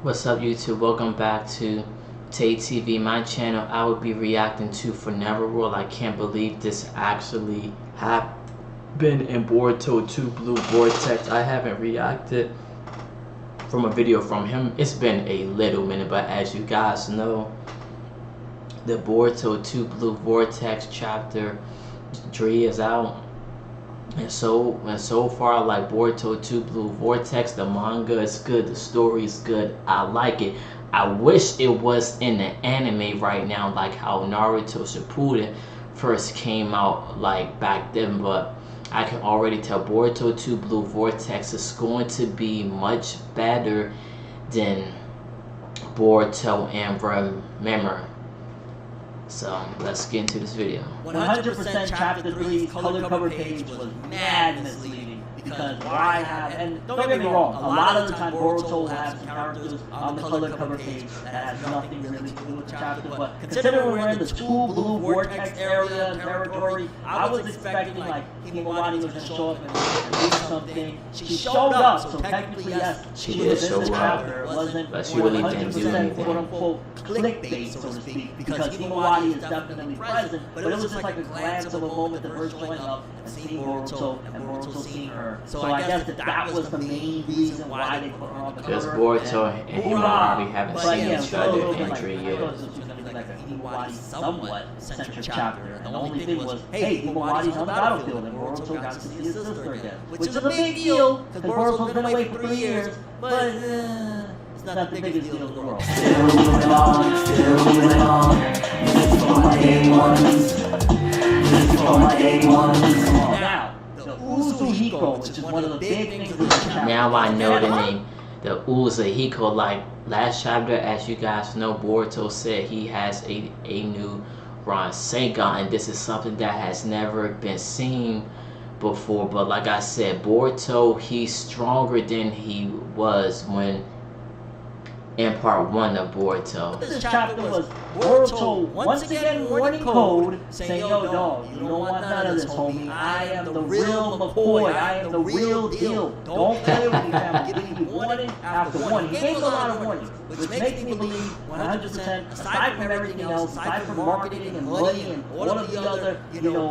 What's up YouTube? Welcome back to Taee TV, my channel. I will be reacting to For Never World. I can't believe this actually happened in Boruto 2 Blue Vortex. I haven't reacted from a video from him. It's been a little minute, but as you guys know, the Boruto 2 Blue Vortex chapter 3 is out. And so far, like Boruto 2 Blue Vortex, the manga is good, the story is good, I like it. I wish it was in the anime right now, like how Naruto Shippuden first came out like back then, but I can already tell Boruto 2 Blue Vortex is going to be much better than Boruto and Remember. So let's get into this video. 100% Chapter 3's color cover page was mad misleading because why have, and don't get me wrong, a lot of the time Boruto will have some characters on the color cover page that has nothing really to do with the chapter, but considering we're in the 2 Blue Vortex area territory, I was expecting like Himawari was going to show up and do something. She showed up, so technically yes, she did show up. It wasn't but she really didn't do anything. Quote unquote clickbait, so to speak, because Himawari is definitely present, but it was just like a glance of a moment of her showing up and seeing Boruto and Boruto seeing her. So I guess that was the main reason why they put her on the cover. Because Boruto and Himawari haven't seen each other in 3 years. It was going to be like a Himawari somewhat centric chapter, and the only thing was, hey, Himawari's on the battlefield, and Boruto got to see his sister again, which is a big deal, because Boruto's been away for 3 years, but it's not the biggest deal in the world. Still moving on, still moving on. This is for my day ones. This is for my day ones. Now, the Uzuhiko, which is one of the big things in this chapter. Now I know the name, the Uzuhiko. Like last chapter, as you guys know, Boruto said he has a new Rasengan, and this is something that has never been seen before. But like I said, Boruto, he's stronger than he was when in part 1 of Boruto. This chapter was Boruto once again warning Code, saying, yo dog, you don't want none of this, homie. I am the real McCoy. I am the real deal. Don't play with me, fam. I'm giving you warning after warning. He gave a lot of warnings, which makes me believe 100%, aside from everything else, aside from marketing and money and all of the other,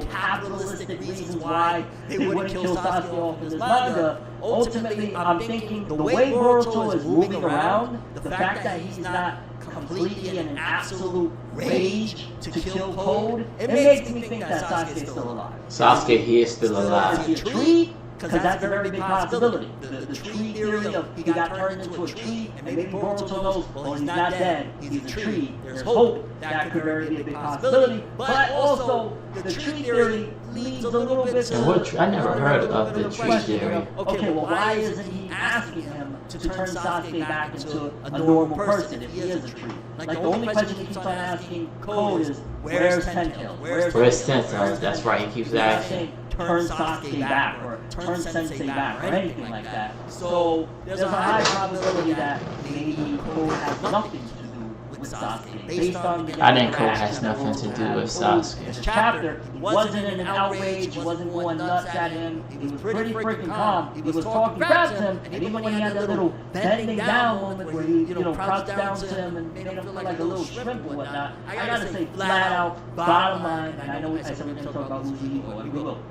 capitalistic reasons why they wouldn't kill Sasuke off in this manga, ultimately, I'm thinking the way Boruto is moving around, the fact that he's not completely in an absolute rage to kill Code, it makes me think that Sasuke is still alive. Sasuke, he is still alive. Is he a tree? Because that's a very big possibility. The tree theory of he got turned into a tree, and maybe Boruto knows, well, he's not dead, he's a tree. There's hope that could very be a big possibility. But also, the tree theory leads a little bit to... I never heard of the tree theory. Okay, well, why isn't he asking him to turn Sasuke back into a normal person if he is a tree? Like, the only question he keeps on asking Code is, where's Tentail? Where's Tentail? That's right, he keeps asking. Turn Sasuke back, or turn Sensei back, or anything like that. So there's a high probability that maybe Code has nothing to do with Sasuke. Based on the I think Code has nothing to do with Sasuke. This chapter, he wasn't in an outrage, he wasn't going nuts at him, he was pretty freaking calm. He was talking back to him, and even when he had that little bending down moment where he, crouched down to him and made him feel like a little shrimp or whatnot, I gotta say flat out, bottom line, and I know I said we're gonna talk about Uzuhiko, and we will.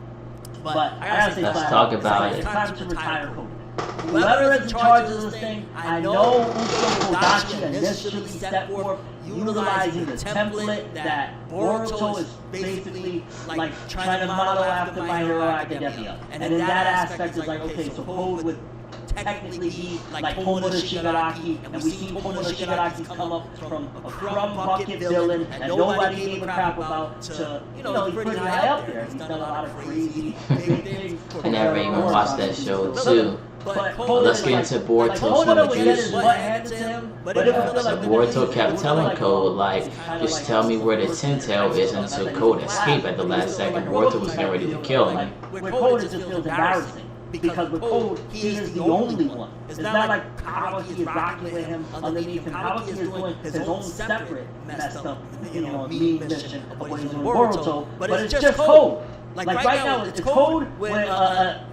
But I gotta say, let's talk about it. It's time to retire Code. Whoever is in charge of this thing, I know Uzo Kodachi and this should be set forth utilizing the template that Boruto is basically like trying to model after My Hero Academia. And in that aspect, it's like, okay, so Code would technically be like Homoda Shigaraki, and we've seen Homoda Shigaraki's come up from a crumb bucket villain that nobody gave a crap about to, he's pretty high up there. He's done a lot of crazy big things. I never even watched that show too. But let's get into Boruto's introduction. So Boruto kept telling Code, like, just tell me where the Tentail is until Code escaped at the last second. Boruto was getting ready to kill him. With Code, it just feels embarrassing. Because with Code, he is the only one. It's not like Kawaki is rocking with him underneath him. Kawaki is doing his own separate messed up, mean mission of what he's doing with Boruto. But it's just Code. Like right now, it's Code with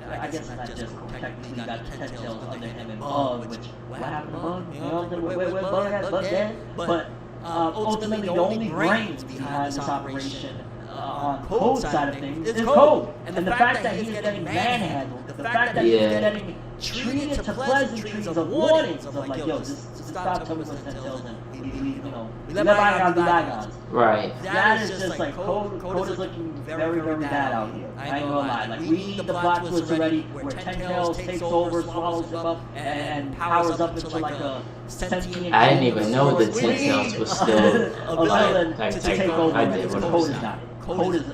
I guess it's not just technically got 10 tails under him and Bug, which, what happened to Bug? You know, where Bug had Bug dead? But ultimately, the only brains behind this operation on Code's side of things is Code. And the fact that he is getting manhandled, the fact that he is getting treated to pleasantries of warnings of like, yo, just stop telling us 10 tails and we let bygones be bygones. Right. That is just like Code is looking very, very bad out here. I ain't gonna lie. Like, we need the plot twist already where 10 tails takes over, swallows him up, and powers up into like a sentient. I didn't even know the 10 tails was still a villain to take over. I did what I Code was is not.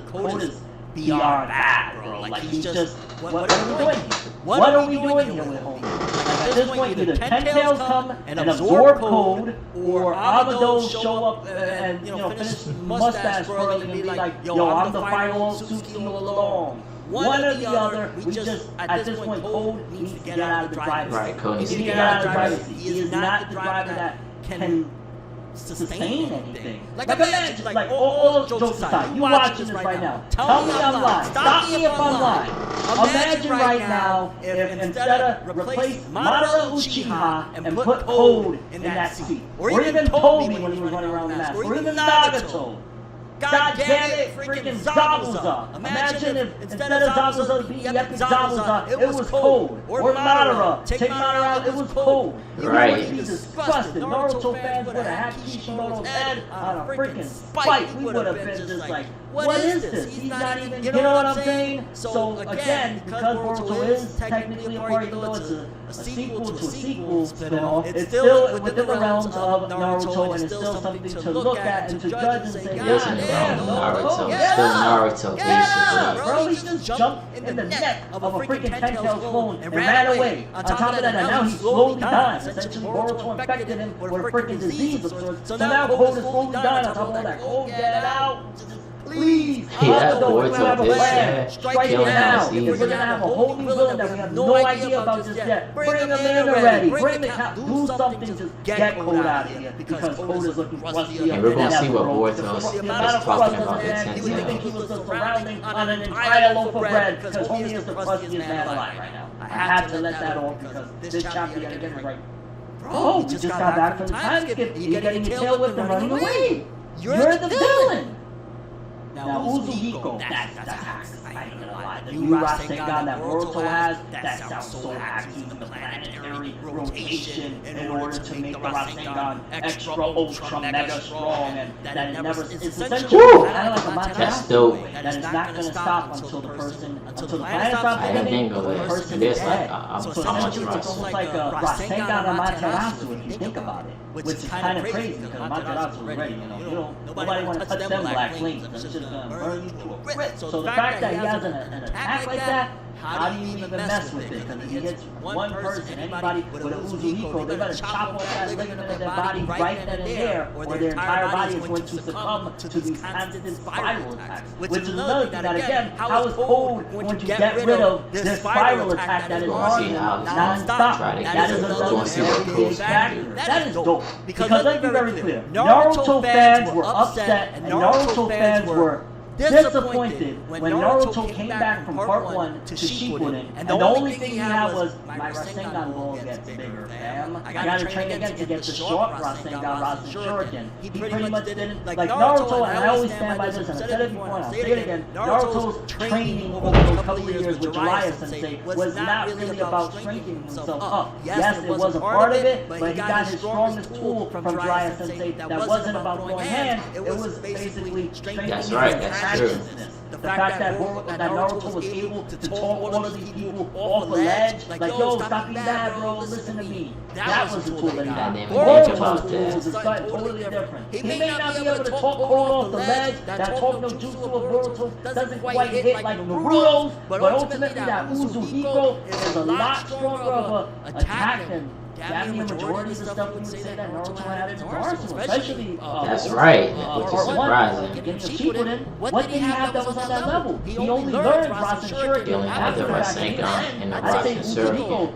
Code is beyond that, bro. Like, he's just, what are we doing here? What are we doing here with Homie? Like, at this point, either 10 tails come and absorb Code, or Amado show up and, finish mustache twirling and be like, yo, I'm the final Suki all along. One or the other, we just, at this point, Code needs to get out of the driver's seat. Right, Code needs He needs to get out of the driver's seat. He is not the driver that can sustain anything. Like imagine, like all jokes aside, you watching this right now. Tell me I'm lying. Stop me if I'm lying. Imagine right now if instead of replace Madara Uchiha and put Code in that seat, or even Toby when he was running around the map, or even Nagato. God damn it, freaking Zabuza! Imagine if instead of Zabuza being epic Zabuza, it was Code. Or Madara. Take Madara out, it was Code. Right. It would be disgusting. Naruto fans would have had Kishimoto's head on a freaking spike. We would have been just like, what is this? He's not even, you know what I'm saying? So again, because Boruto is technically a part, even though it's a sequel to a sequel spin-off, it's still within the realms of Naruto, and it's still something to look at and to judge and say, Naruto. Still Naruto, basically. Bro, he just jumped in the neck of a freaking 10 tails clone and ran away. On top of that, and now he's slowly dying. Essentially, Boruto infected him with a freaking disease of sorts. So now Code is slowly dying on top of all that. Code, get out! Please! Yeah, Boruto did that. Strike it now! If we're gonna have a whole new villain that we have no idea about just yet, bring him in already! Bring the cat! Do something, just get Code out of here, because Code is looking rusty. And we're gonna see what Boruto is talking about the 10 You would think he was tails. just surrounding on an entire loaf of bread, because Homie is the crustiest man alive right now. I had to let that off, because this chapter yet again was like, bro, we just got back from the time skip. You're getting your tail whipped and running away. You're the villain. Now, Uzuhiko, that's Axe. I ain't gonna lie. The new Rasengan that Boruto has, that sounds so Axe, using the planetary rotation in order to make the Rasengan extra, ultra, mega strong, and that it never, it's essentially kind of like a That's Materasu, dope. that it's not gonna stop until the planet stops I didn't spinning, think of the it. person There's is like, dead. I'm So much essentially, it's Rasengan. almost like a Rasengan and Materasu if you think about it. Which is kind of crazy because Materasu already, nobody want to touch them black flames. It's just gonna burn you to a crisp. So the fact that he has an attack like that, how do you even mess with it? Because he hits one person, anybody with a Uzuhiko, they better chop off that ligament of their body right then and there, or their entire body is going to succumb to these constant spiral attacks. Which is another thing that, again, how is Code going to get rid of this spiral attack that is on him non-stop? That is another very big factor. That is dope. Because let's be very clear, Naruto fans were upset and Naruto fans were disappointed when Naruto came back from part 1 to Shippuden, and the only thing he had was, my Rasengan ball gets bigger, fam. I gotta train again to get the short Rasengan, Rasen Shuriken. He pretty much didn't, like Naruto, and I always stand by this, and I said it before, and I'll say it again, Naruto's training over those couple of years with Jiraiya Sensei was not really about strengthening himself up. Yes, it was a part of it, but he got his strongest tool from Jiraiya Sensei that wasn't about throwing hands, it was basically strengthening his consciousness. The fact that Naruto was able to talk all of these people off the ledge, like, yo, stop being mad, bro, listen to me. That was the tool that he got. Boruto's tools is something totally different. He may not be able to talk Code off the ledge, that talk no jutsu of Boruto doesn't quite hit like Naruto's, but ultimately that Uzuhiko is a lot stronger of an attack than damn near majority of the stuff we would say that Naruto had in his arsenal, especially That's right, which is surprising. Getting Shippuden, what did he have that was on that level? He only learned Rasen Shuriken. He only had the Rasengan and the Rasen Shuriken.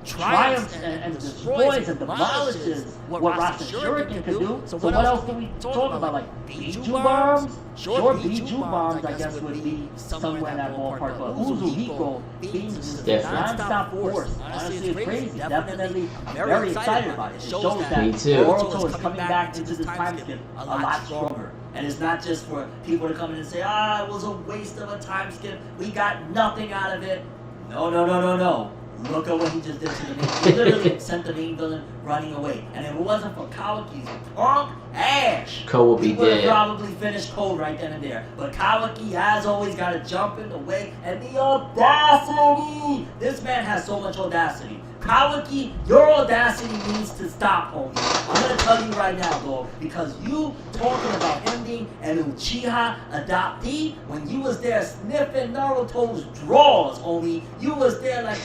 triumphs and destroys and demolishes what Rasen Shuriken could do. So what else can we talk about? Like Biju bombs? Sure, Biju bombs, I guess, would be somewhere in that ballpark. But Uzuhiko being just non-stop force. Honestly, it's crazy. Definitely, I'm very excited about it. It shows that Me too. Boruto is coming back into this time skip a lot stronger. And it's not just for people to come in and say, it was a waste of a time skip. We got nothing out of it. No. Look at what he just did to the main. He literally sent the main villain running away. And if it wasn't for Kawaki's punk ash, Ko would be he would have dead. probably finished Code right then and there. But Kawaki has always got to jump in the way. And the audacity! This man has so much audacity. Kawaki, your audacity needs to stop, homie. I'm gonna tell you right now, dog, because you talking about him being an Uchiha adoptee when you was there sniffing Naruto's drawers, homie. You was there like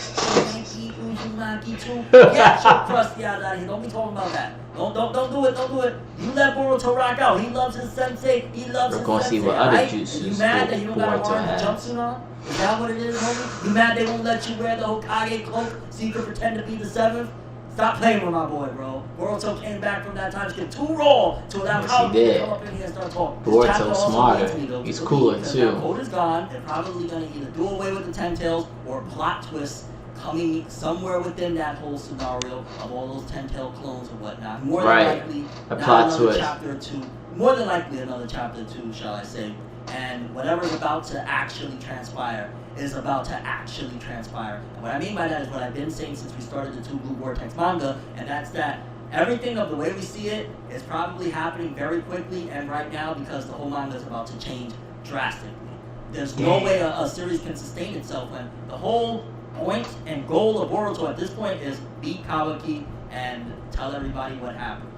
Yankee, Uzumaki too. Get your crusty ass out of here. Don't be talking about that. Don't do it. You let Boruto rock out. He loves his sensei. He loves We're his gonna sensei. see what other right? juices You mad that you don't got an Boruto orange has. jumpsuit on? Is that what it is, homie? You mad they won't let you wear the Hokage cloak so you can pretend to be the 7th? Stop playing with my boy, bro. Boruto came back from that time skip too raw to allow Yes, Kawaki he did. to come up in here and start talking. This Boruto's chapter also smarter. leads me, though, He's to cooler, believe that too. Now Code is gone. They're probably going to either do away with the 10 tails or plot twists coming somewhere within that whole scenario of all those 10 tail clones and whatnot. More than Right. likely, A not plot another twist. chapter or two. More than likely another chapter or two, shall I say. And whatever's about to actually transpire is about to actually transpire. And what I mean by that is what I've been saying since we started the 2 Blue Vortex manga, and that's that everything of the way we see it is probably happening very quickly and right now because the whole manga is about to change drastically. There's no way a series can sustain itself when the whole point and goal of Boruto at this point is beat Kawaki and tell everybody what happened.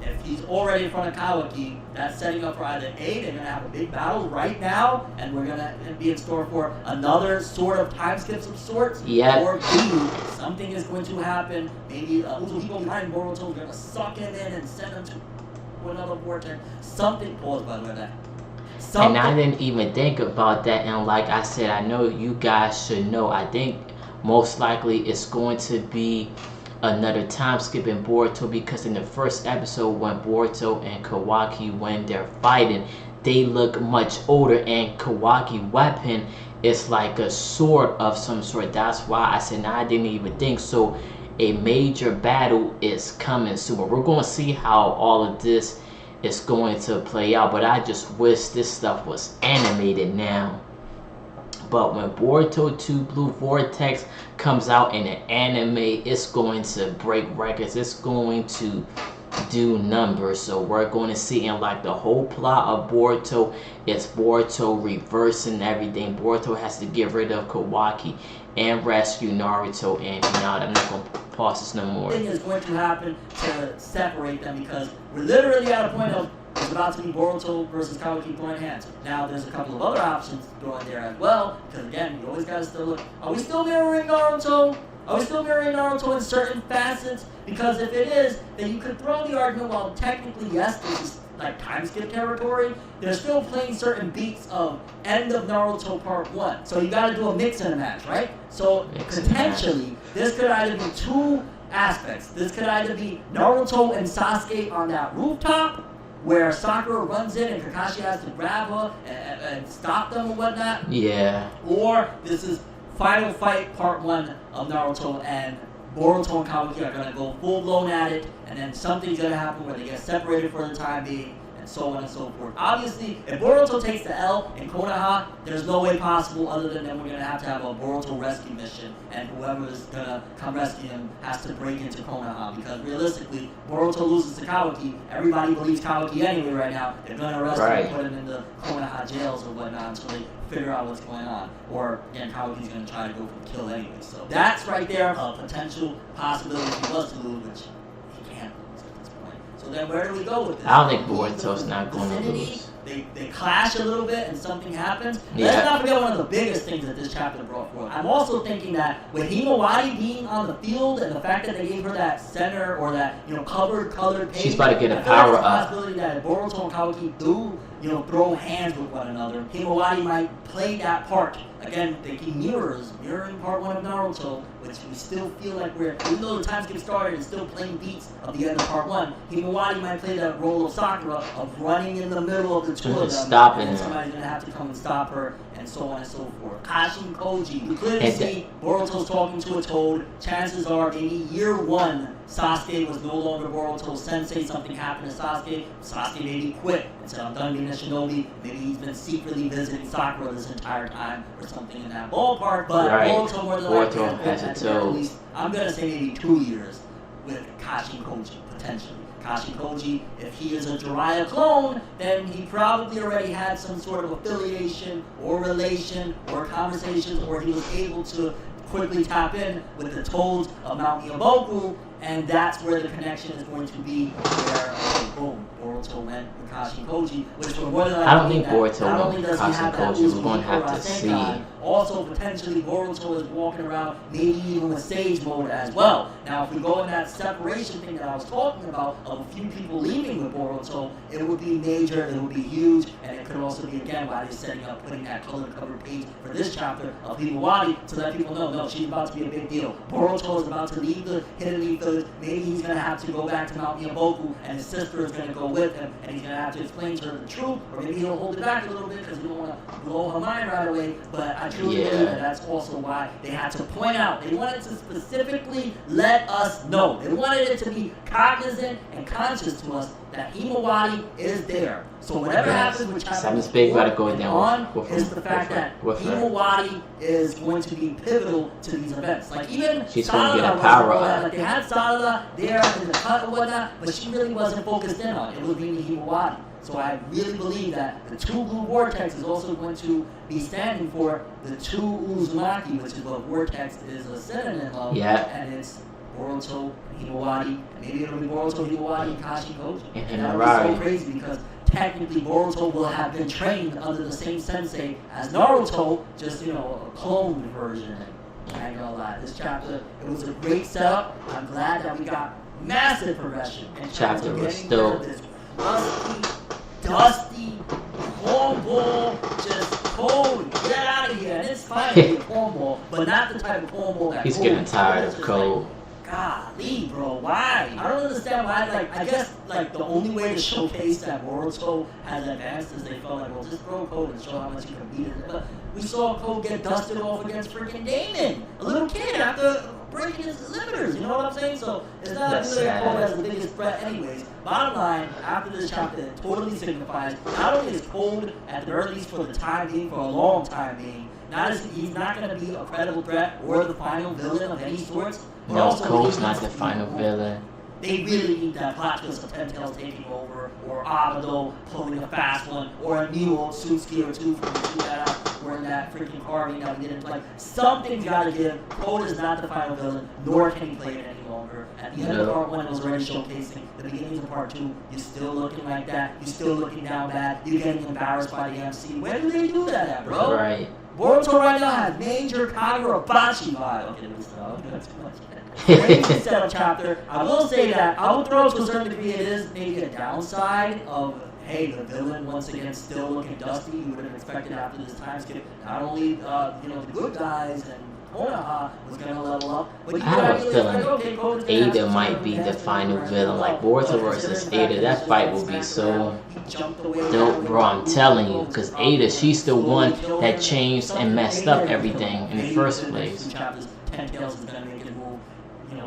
If he's already in front of Kawaki, that's setting up for either A, they're going to have a big battle right now, and we're going to be in store for another sort of time skip of sorts. Yep. Or B, something is going to happen. Maybe Uzuhiko behind Boruto is going to suck him in and send him to another vortex. Something, pause by the way, that. And I didn't even think about that. And like I said, I know you guys should know. I think most likely it's going to be another time skip in Boruto, because in the first episode when Boruto and Kawaki, when they're fighting, they look much older, and Kawaki's weapon is like a sword of some sort. That's why I said, I didn't even think so. A major battle is coming soon. But we're going to see how all of this is going to play out. But I just wish this stuff was animated now. But when Boruto 2 Blue Vortex comes out in an anime, it's going to break records. It's going to do numbers. So we're going to see, and like the whole plot of Boruto is Boruto reversing everything. Boruto has to get rid of Kawaki and rescue Naruto and Hinata. I'm not going to pause this no more. Thing is going to happen to separate them because we're literally at a point of it's about to be Boruto versus Kawaki throwing hands. Now there's a couple of other options thrown there as well, because again, you always gotta still look. Are we still mirroring Naruto? Are we still mirroring Naruto in certain facets? Because if it is, then you could throw the argument, well, technically, yes, this is like time skip territory. They're still playing certain beats of end of Naruto Part 1. So you gotta do a mix and a match, right? So potentially, this could either be 2 aspects. This could either be Naruto and Sasuke on that rooftop, where Sakura runs in and Kakashi has to grab her and stop them and whatnot. Yeah. Or this is Final Fight Part 1 of Naruto, and Boruto and Kawaki are going to go full-blown at it, and then something's going to happen where they get separated for the time being, and so on and so forth. Obviously, if Boruto takes the L in Konoha, there's no way possible other than then we're going to have a Boruto rescue mission, and whoever is going to come rescue him has to break into Konoha, because realistically, Boruto loses to Kawaki, everybody believes Kawaki anyway right now, they're going to arrest him and put him in the Konoha jails or whatnot until they figure out what's going on. Or, again, Kawaki's going to try to go for the kill anyway. So that's right there a potential possibility if he was to lose, which he can't lose at this point. So then where do we go with this? I don't think Boruto's not going to lose. They clash a little bit and something happens. Yeah. Let's not forget one of the biggest things that this chapter brought forth. I'm also thinking that with Himawari being on the field and the fact that they gave her that center or that covered colored page, She's about to get a I feel like power there's a up. possibility that if Boruto and Kawaki do throw hands with one another, Himawari might play that part. Again, thinking mirroring part 1 of Naruto, which we still feel like we're, even though the time skip started and still playing beats of the end of part 1, Himawari might play that role of Sakura of running in the middle of the two of them, stopping and her. somebody's gonna have to come and stop her, and so on and so forth. Kashin Koji, we clearly see Boruto's talking to a toad. Chances are, maybe year 1, Sasuke was no longer Boruto's sensei. Something happened to Sasuke. Sasuke maybe quit and said, I'm done being a shinobi. Maybe he's been secretly visiting Sakura this entire time or something in that ballpark. But Boruto more than likely has been at the very least, I'm going to say maybe 2 years with Kashin Koji, potentially. Kashin Koji, if he is a Jiraiya clone, then he probably already had some sort of affiliation or relation or conversations, or he was able to quickly tap in with the toads of Mount Myoboku, and that's where the connection is going to be, where, boom, Boruto went with Kashin Koji, which will more than likely I don't think Boruto went with Kashin Koji. We're going to have to see. Also, potentially, Boruto is walking around, maybe even with Sage Mode as well. Now, if we go in that separation thing that I was talking about, of a few people leaving with Boruto, it would be major, it would be huge, and it could also be, again, why they're setting up, putting that color cover page for this chapter of Himawari to let people know, no, she's about to be a big deal. Boruto is about to leave the Hidden Ethers. Maybe he's going to have to go back to Mount Myoboku, and his sister is going to go with him, and he's going to have to explain to her the truth, or maybe he'll hold it back a little bit because he don't want to blow her mind right away, but I truly believe that that's also why they had to point out. They wanted to specifically let us know. They wanted it to be cognizant and conscious to us that Himawari is there. So whatever happens with chapter 4 is the fact that Himawari is going to be pivotal to these events. Like even she's going to get a power up. Like they had Sarada there in the cut or whatnot, but she really wasn't focused in on it. It was mainly Himawari. So I really believe that the 2 blue Vortex is also going to be standing for the 2 Uzumaki, which is what Vortex is a synonym of. And it's Boruto, Himawari, and maybe it'll be Boruto, Himawari, and Kashin Koji. And that would be so crazy because technically Boruto will have been trained under the same sensei as Naruto, just, you know, a cloned version. I ain't gonna lie. This chapter, it was a great setup. I'm glad that we got massive progression. And chapter was still dusty, cornball, just cold, get out of here. And it's fine to be a cornball, but not the type of cornball that he's getting tired of cold. Golly, bro, why? I don't understand why. Like, I guess, like, the only way to showcase that Boruto has advanced is they felt like, well, just throw Code and show how much you can beat it. But we saw Code get dusted off against freaking Damon, a little kid, after breaking his limiters, you know what I'm saying? So it's not really Code as the biggest threat anyways. Bottom line, after this chapter, it totally signifies not only is Code, at the very least for the time being, for a long time being, he's not going to be a credible threat or the final villain of any sorts. No, Code's not the final villain. They really need that plot twist of Ten Tails taking over, or Abado pulling a fast one, or a new old Suzuki or two from the that out, or in that freaking carving that we didn't play. Something's got to give. Code is not the final villain, nor can he play it any longer. At the end of part 1, it was already showcasing the beginnings of part 2. You're still looking like that. You're still looking down bad. You're getting embarrassed by the MC. Where do they do that at, bro? Right. Boruto right now has major Kagurabachi vibe. Okay, that's too much. Crazy setup chapter. I will say that I will throw to a certain degree it is maybe a downside of, hey, the villain once again still looking dusty. You would have expected after this time skip not only the good guys and Konoha was gonna level up, but you I have a feeling Ada might be the final villain. Like Boruto versus Ada, that fight will be so dope, bro. I'm telling you, because Ada, she's the one that changed and messed up everything in the first place. Ten Tails is gonna make it move,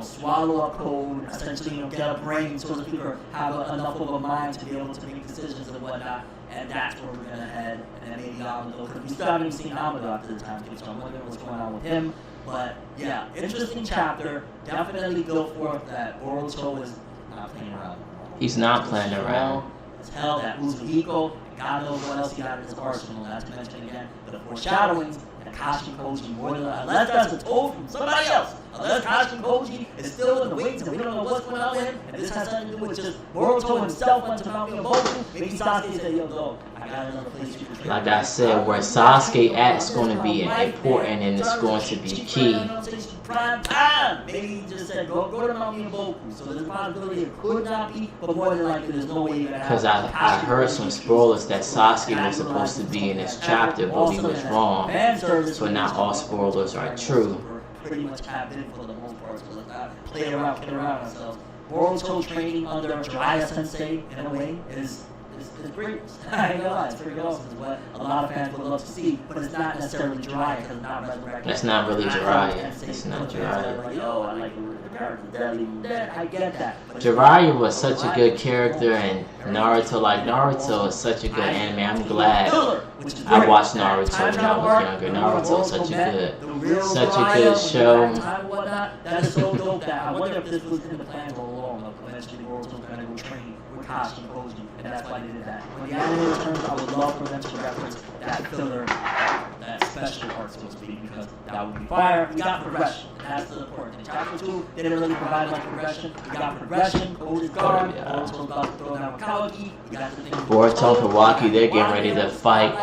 swallow up Code, essentially, get a brain so to speak, or have enough of a mind to be able to make decisions and whatnot. And that's where we're gonna head. And then maybe Amado, because we still haven't even seen Amado after the time skip, so I'm wondering what's going on with him. But yeah, interesting chapter. Definitely go forth that Boruto is not playing around. He's not playing around. As hell, that Uzuhiko, God knows what else he got in his arsenal, not to mention again, the foreshadowings, and Kashin Koji more than unless that's a told from somebody else. Unless Kashin Koji is still in the wings and we don't know what's going on with him, and this has something to do with just Boruto himself went to Mount Myoboku, maybe Sasuke said, yo, dog, I got another place you can trade. Like I said, where Sasuke at's going to be important and it's going to be key. Prime time. Maybe he just said, go to Mount Myoboku. So there's a possibility it could not be, but more than likely there's no way you're going to have. Because I heard some spoilers that Sasuke was supposed to be in this chapter, but he was wrong. So not all spoilers are true. pretty much have been for the most part. So let's not play around, kid around ourselves. Boruto training under Jiraiya Sensei in a way is great. I ain't gonna lie, it's pretty awesome. It's what a lot of fans would love to see, but it's not necessarily Jiraiya because it's not resurrected. It's not really Jiraiya. It's not Jiraiya. Like, yo, I like the character. Dead. I get that. Jiraiya was such a good character, and Naruto, like Naruto, is such a good anime. I'm glad I watched Naruto when I was younger. Naruto is such a good show. That is so dope that I wonder if this was in the plan all along of eventually Boruto's gonna go train with Kashi and Koji, and that's why they did that. When the anime returns, I would love for them to reference that filler, that special part, so to speak, because that would be fire. We got progression, and that's the important thing. Chapter 2 didn't really provide much progression. We got progression, Code is gone, Boruto's about to throw down with Kawaki, we got the thing. Boruto and Kawaki, they're getting ready to fight.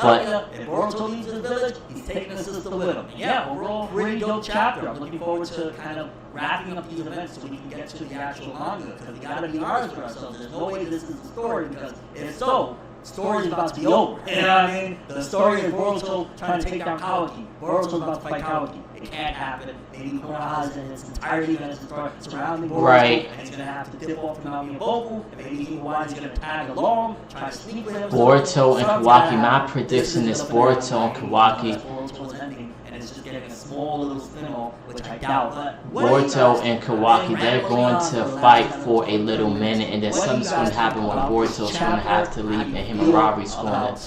But if Boruto leaves the village, he's taking his sister with him. And yeah, overall, pretty dope chapter. I'm looking forward to kind of wrapping up these events so we can get to the actual manga. Because we gotta be honest with ourselves. There's no way this is the story, because if so, the story is about to be over. You know what I mean? The story is Boruto trying to take down Kawaki. Boruto's about to fight Kawaki. It can't happen. Maybe Konoha in its entirety going to start surrounding Boruto. Right. And he's going to have to dip off the Mount Miyaboku. And maybe Iwai's going to tag along, try to sneak with him. Boruto and Kawaki, my prediction is Boruto and Kawaki. Boruto's ending, and it's just getting a small little spin-off, which I doubt. But Boruto and Kawaki, they're going to fight for a little minute, and then something's going to happen when Boruto's going to have to leave, and him and Robbie's going to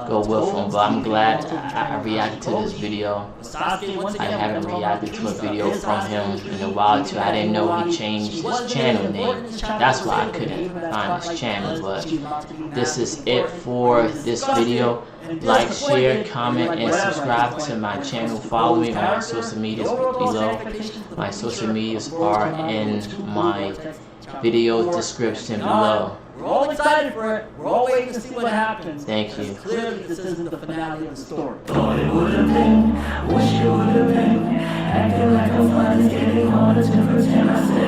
go with him. But I'm glad I reacted to this video. I haven't reacted to a video from him in a while too. I didn't know he changed his channel name. That's why I couldn't find his channel. But this is it for this video. Like, share, comment, and subscribe to my channel. Follow me on my social medias below. My social medias are in my video description below. We're all excited for it. We're all waiting to see what happens. Thank you. Clearly, this isn't the finale of the story. Thought it would have been, wish it would have been. Acting like I'm fine is getting harder to pretend I said